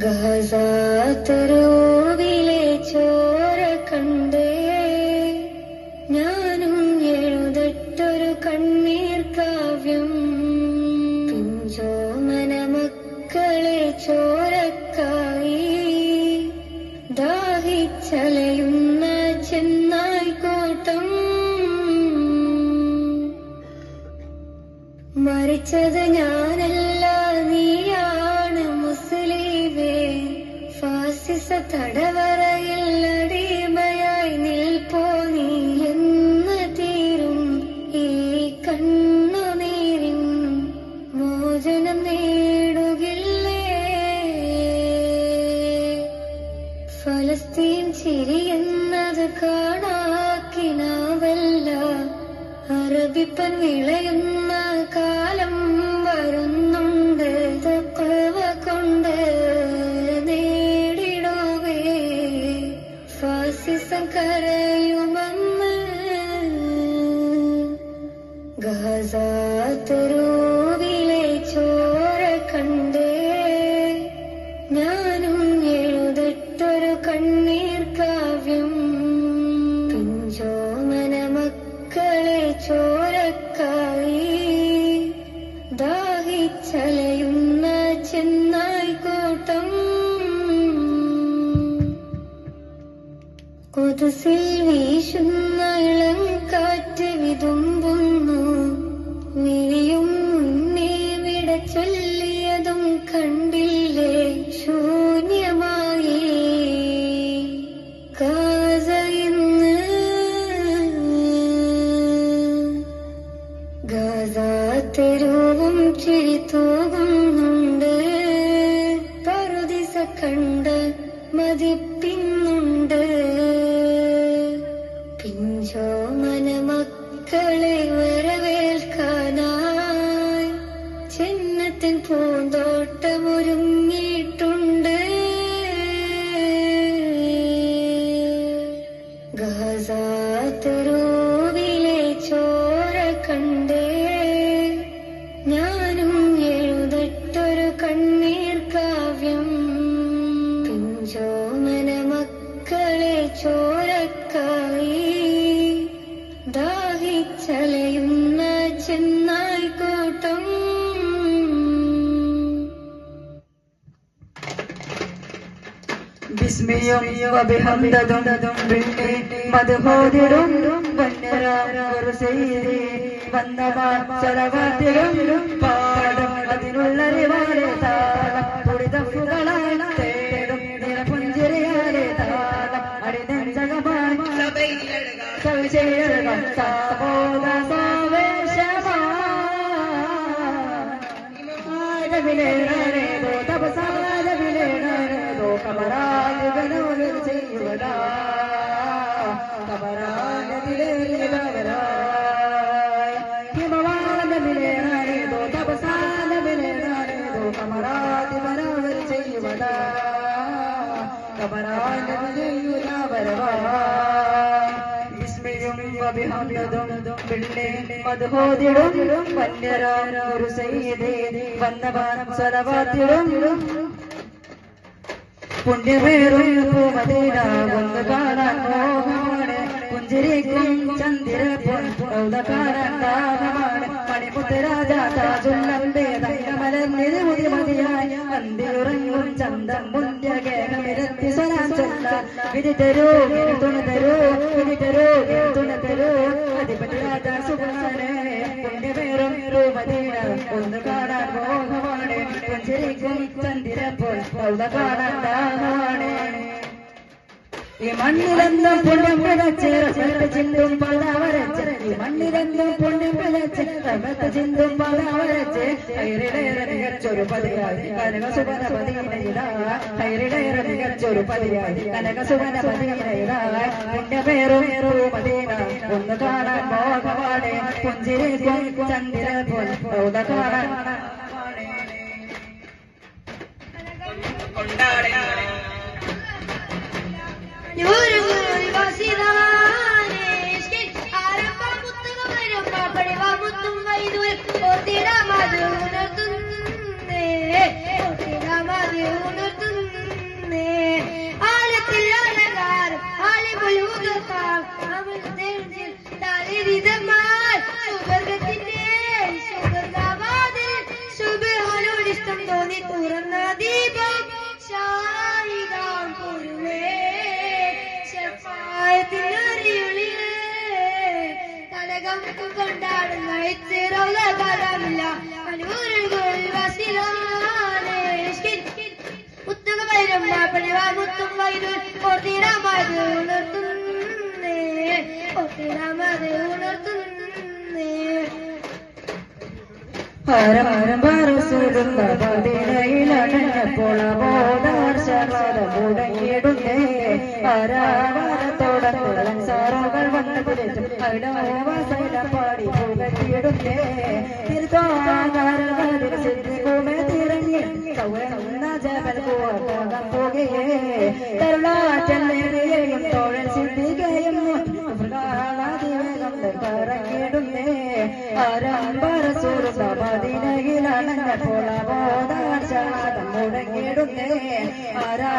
ഗാസാതെരുവിലെ ചോര കണ്ടേ ഞാനും എഴുതട്ടൊരു കണ്ണീർ കാവ്യം. പിഞ്ചോമന മക്കളെ ചോരക്കായി ദാഹിച്ചലയുന്ന ചെന്നായ്ക്കൂട്ടം. മരിച്ചത് ഞാനല്ല നീയാണ് മുസ്ലിമേ. ഫാസിസ തടവറയിൽ അടിമയായി നിൽപ്പോ നീ എന്ന് തീരും ഈ കണ്ണുനീരിൻ മോചനം നേടുകില്ലേ. ഫലസ്തീൻ ചിരിയെന്നത് കാണാക്കിനാവല്ല. അറബിപ്പൻ വിളയുന്ന കാലം വരുന്നുണ്ട്. തഖ്വ കൊണ്ട് നേടിടുകേ ഫാസിസം കരയുമെന്ന്. ഗാസാതെരുവിലെ ചോര കണ്ടേ ഞാനും എഴുതട്ടൊരു കണ്ണീർ കാവ്യം. പിഞ്ചോമന മക്കളെ ചോരക്കായി ദാഹിച്ചലയുന്ന ചെന്നായ്ക്കൂട്ടം. കുദ്സിൽ വീശുന്ന ഇളം കാറ്റ് വിതുമ്പുന്നു. വിരിയും മുന്നേ വിട ചൊല്ലിയതും കണ്ടില്ലേ ശൂന്യമായി ഗാസ ഇന്ന്. ഗാസാതെരുവും ചിരിതൂകുന്നുണ്ട്. പറുദിസ കണ്ട് മതിപ്പിന്നുണ്ട്. പിഞ്ചോമന മക്കളെ വരവേൽക്കാനായി ചെന്നത്തിൻ പൂന്തോട്ടമൊരുങ്ങിയിട്ടുണ്ട്. ഗാസാതെരുവിലെ ചോര കണ്ടേ ഞാനും എഴുതട്ടൊരു കണ്ണീർ കാവ്യം. പിഞ്ചോമന മക്കളെ ചോരക്കായി ദാഹിച്ചലയുന്ന ചെന്നായ്ക്കൂട്ടം. ബിസ്മിയും വബിഹംദും പിന്നെ മദ്ഹൂദിലും വന്നരാർ സയ്യിദി വന്നവാൻ സലവാത്തിലും പാടും അതിനുള്ള റിവാലെ താളം തുടിതഫുകളായി തേടും നിറപുഞ്ചിരിയാലെ താളം അടിനെഞ്ചകമായി സവിശേഷ സാബോധ സാവേശമാവിലേറേതോ തപസാരവിലേറേതോ കമരാജുകനോട് ചെയ്യുവതാ കമരാജതിലേറിയവരായി ഹിമവാനവിലേറേതോ തപസാരവിലേറേതോ കമരാജുകനോട് ചെയ്യുവതാ കമരാജതിലേറിയവരായി. വബിഹംദും പിന്നെ മദ്ഹൂദിലും വന്യരാർ സയ്യിദി വന്നവാൻ സലവാത്തിലും പുണ്യമേറും മദീന ഒന്ന് കാണാൻ മോഹമാണ്. പുഞ്ചിരിക്കും ചന്ദ്രൻ കാണാൻ ദാഹമാണ്. മണിമുത്തരാജ താജുല്ലമ്പേ തങ്കമലർന്നിത് മുതിമതിയായി അന്തിയുറങ്ങും ചന്തം മുന്യകേകമിരത്തി സ്വരാൻ ചൊല്ല. വിധി തരൂ തുണ തരൂ വിധി തരൂ തുണ തരൂ അധിപതി രാജ സുഖാനെ. പുണ്യമേറും മദീന ഒന്ന് കാണാൻ മോഹമാണ്. പുഞ്ചിരിക്കും ചന്ദ്രൻ കാണാൻ ദാഹമാണ്. ഈ മണ്ണിലെന്നും പുണ്യം പിഴച്ച് റഹ്മത്ത് ചിന്തും പല വരച്ച്. ഈ മണ്ണിലെന്നും പുണ്യം പിഴച്ച് റഹ്മത്ത് ചിന്തും പല വരച്ച്. ഹൈറിടേറെ മികച്ചൊരു പതിയായി കനകസുവന പതിയിലായി. ഹൈറിടേറെ മികച്ചൊരു പതിയായി കനകസുവന പതിയിലായി. പുണ്യമേറും മദീന ഒന്ന് കാണാൻ മോഹമാണ്. പുഞ്ചിരിക്കും ചന്ദ്രൻ കാണാൻ Mother, നിരിതമായി സുവർഗത്തിന്റെ സുഗന്ധവാതിൽ സുബ്ഹാനോട് ഇഷ്ടം തോന്നി തുറന്ന ദീപം ഷാഹിദാം പൊരുവേ ശഫായത്തിനറിയുളിലേ തലകം കൊണ്ടാടുന്ന ഇത്തിറൗലകാലമില്ല മനൂരുകൾ വസിലാനേ മുത്തുക വൈരം മാപ്പണിവാ മുത്തും വൈദുൽ ഓർത്തിടാമത് ഉണർത്തുന്നേ ഓർത്തിടാമത് ഉണർത്തുന്നേ ഹരം റസൂലുള്ള മദീനയിലണഞ്ഞപ്പോൾ ബോധവർഷവാദം മുടങ്ങിയിടുന്നേ ആരാധനത്തോടെ സാറുകൾ വന്നതിലേറ്റും അവിടവാസൈല പാടി പുകറ്റിയിടുന്നേ തിരുത്താകാരവാതിൽ സിദ്ധിക്കുമേ തിരഞ്ഞ് സൗരന്ന ജബൽ പോകാൻ പോകുകയേ കരുണാറ്റല്ലേയും തോഴൻ സിദ്ധികയും പറഞ്ഞിടുന്നേ ആരംഭരസൂർ മദീനയിലണഞ്ഞപ്പോൾ ബോധവർഷവാദം മുടങ്ങിയിടുന്നേ ആരാ